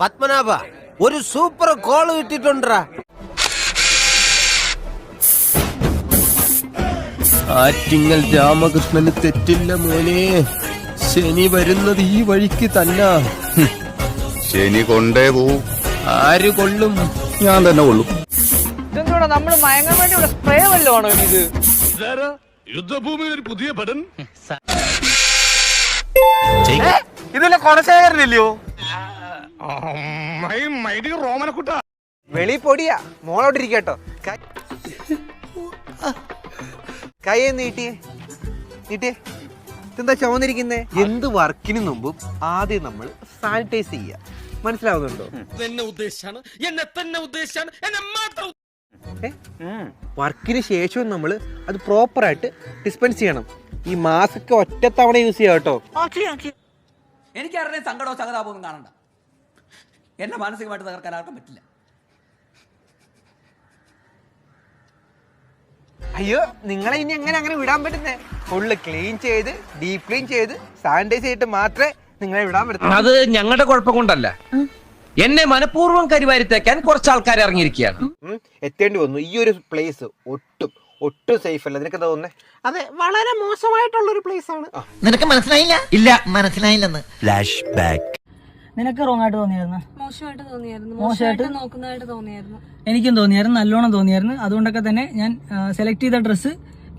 പത്മനാഭ ഒരു super call കിട്ടിട്ടുണ്ടാ. Attingal Ramakrishnan തെറ്റില്ല മോനെ. ശനി വരുന്നത് ഈ വഴിക്ക് തന്നെ. ശനി കൊണ്ടേ പോവും. ആര് കൊള്ളും? ഞാൻ തന്നെ കൊള്ളും. ഇതെന്തോടാ നമ്മള് മയങ്ങാൻ വേണ്ടി ഇവിടെ സ്പ്രേ വല്ലതാണോ ഇത്? യുദ്ധഭൂമിയിൽ ഒരു പുതിയ പടൻ. ഇതിലെ കൊണശേഖരനില്ലയോ? റോമനക്കുട്ട വെളി പൊടിയാ, മോളോട്ടിരിക്കട്ടോ. കൈ നീട്ടിയേ, നീട്ടിയേ. ഇതെന്താ ചുമന്നിരിക്കുന്നേ? എന്ത് വർക്കിന് മുമ്പും ആദ്യം നമ്മൾ സാനിറ്റൈസ് ചെയ്യുക. മനസ്സിലാവുന്നുണ്ടോ? വർക്കിന് ശേഷവും നമ്മൾ അത് പ്രോപ്പറായിട്ട് ഡിസ്പെൻസ് ചെയ്യണം. ഈ മാസ്ക് ഒറ്റത്തവണ യൂസ് ചെയ്യാം കേട്ടോ. എനിക്കറിയാം സങ്കടവും സഹതാപവും കാണണ്ട. എന്നെ മാനസികമായിട്ട് തകർക്കാൻ ആർക്കും പറ്റില്ല. അയ്യോ, നിങ്ങളെ ഇനി എങ്ങനെ അങ്ങനെ വിടാൻ പറ്റുന്നേ? ഫുള്ള് ക്ലീൻ ചെയ്ത് ഡീപ് ക്ലീൻ ചെയ്ത് സാനിറ്റൈസ് ചെയ്തിട്ട് മാത്രമേ നിങ്ങളെ വിടാൻ പറ്റൂ. അത് ഞങ്ങളുടെ കുഴപ്പം കൊണ്ടല്ല, എന്നെ മനഃപൂർവ്വം കരിവാരിത്തേക്കാൻ കുറച്ച് ആൾക്കാർ ഇറങ്ങിയിരിക്കുകയാണ്. എത്തേണ്ടി വന്നു. ഈ ഒരു പ്ലേസ് ഒട്ടും സേഫ് അല്ല. നിനക്ക് തോന്നുന്നേ? അതെ, വളരെ മോശമായിട്ടുള്ളൊരു പ്ലേസ് ആണ്. നിനക്ക് മനസ്സിലായില്ല? ഇല്ല, മനസ്സിലായില്ലെന്ന്. Flash back. നിനക്ക് റോങ് ആയിട്ട് തോന്നിയായിരുന്നു? മോശമായിട്ട് നോക്കുന്നതായിട്ട് തോന്നിയായിരുന്നു. എനിക്കും തോന്നിയായിരുന്നു, നല്ലോണം തോന്നിയായിരുന്നു. അതുകൊണ്ടൊക്കെ തന്നെ ഞാൻ സെലക്ട് ചെയ്ത ഡ്രസ്സ്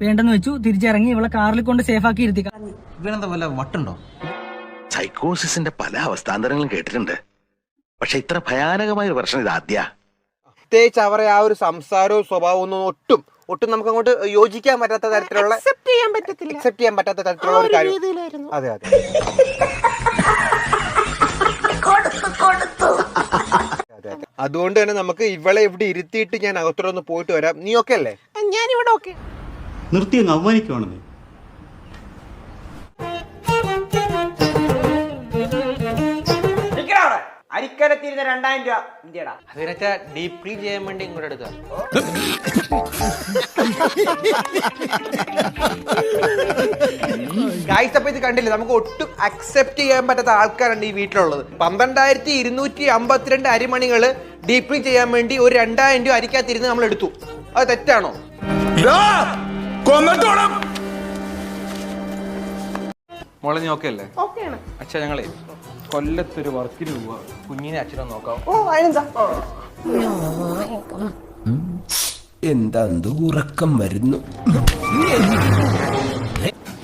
വേണ്ടെന്ന് വെച്ചു. തിരിച്ചിറങ്ങി ഇവളെ കാറിൽ കൊണ്ട് സേഫ് ആക്കി ഇരുത്തി. ഇവനെന്താ വല്ല വട്ടുണ്ടോ? സൈക്കോസിന്റെ പല അവസ്ഥാന്തരങ്ങളും കേട്ടിട്ടുണ്ട്, പക്ഷെ ഇത്ര ഭയാനകമായ ഒരു പ്രശ്നം ഇത് ആദ്യ. പ്രത്യേകിച്ച് അവരെ ആ ഒരു സംസാരവും സ്വഭാവവും ഒന്നും ഒട്ടും നമുക്ക് അങ്ങോട്ട് യോജിക്കാൻ പറ്റാത്ത തരത്തിലുള്ള, അക്സെപ്റ്റ് ചെയ്യാൻ പറ്റാത്ത തരത്തിലുള്ള ഒരു കാര്യം. അതെ അതെ. അതുകൊണ്ട് തന്നെ നമുക്ക് ഇവളെ ഇവിടെ ഇരുത്തിയിട്ട് ഞാൻ അകത്തോടൊന്ന് പോയിട്ട് വരാം. നീ ഓക്കെ അല്ലേ? ഞാൻ ഇവിടെ ഓക്കെ. നിർത്തി അങ്ങ് അവമാനിക്കുവാണെന്നേ. അരിക്കരത്തിരുന്ന 2000 രൂപ ഇന്ത്യടാ. അതിനൊക്കെ ഡീപ് ക്ലീൻ ചെയ്യാൻ വേണ്ടി ഇങ്ങോട്ട് എടുക്കാം. ഗായ്സ്, അപ്പൊ ഇത് കണ്ടില്ലേ, നമുക്ക് ഒട്ടും അക്സെപ്റ്റ് ചെയ്യാൻ പറ്റാത്ത ആൾക്കാരാണ് ഈ വീട്ടിലുള്ളത്. 12,252 അരിമണികള് ഡീപ് ക്ലീൻ ചെയ്യാൻ വേണ്ടി ഒരു 2000 രൂപ അരിക്കകത്തിരുന്ന് നമ്മൾ എടുത്തു. അത് തെറ്റാണോ? മോളെ നീ ഓക്കെ അല്ലേ? അച്ഛാ, ഞങ്ങളെ കൊല്ലത്തൊരു വർക്കിന് പോവാ. കുഞ്ഞിനെ അച്ഛനെ നോക്കാം. എന്താ ഉറക്കം വരുന്നു.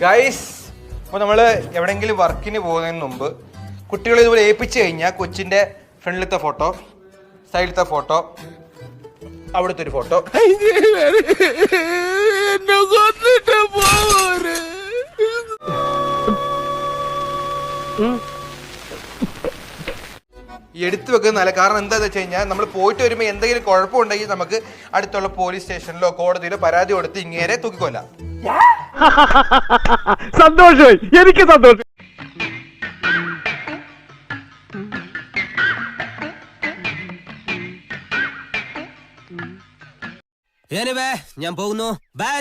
ഗൈസ്, അപ്പോൾ നമ്മൾ എവിടെയെങ്കിലും വർക്കിന് പോകുന്നതിന് മുമ്പ് കുട്ടികളെ ഇതുപോലെ ഏൽപ്പിച്ചു കഴിഞ്ഞാൽ കൊച്ചിൻ്റെ ഫ്രണ്ടിലത്തെ ഫോട്ടോ, സൈഡിലത്തെ ഫോട്ടോ, അവിടുത്തെ ഒരു ഫോട്ടോ, എടുത്തു വെക്കുന്നത് നല്ല. കാരണം എന്താണെന്ന് വെച്ച് കഴിഞ്ഞാൽ നമ്മൾ പോയിട്ട് വരുമ്പോൾ എന്തെങ്കിലും കുഴപ്പമുണ്ടെങ്കിൽ നമുക്ക് അടുത്തുള്ള പോലീസ് സ്റ്റേഷനിലോ കോടതിയിലോ പരാതി കൊടുത്ത് ഇങ്ങേരെ തൂക്കിക്കൊല്ലാം. സന്തോഷമായി, എനിക്ക് സന്തോഷം. ഞാൻ പോകുന്നു. ബൈ.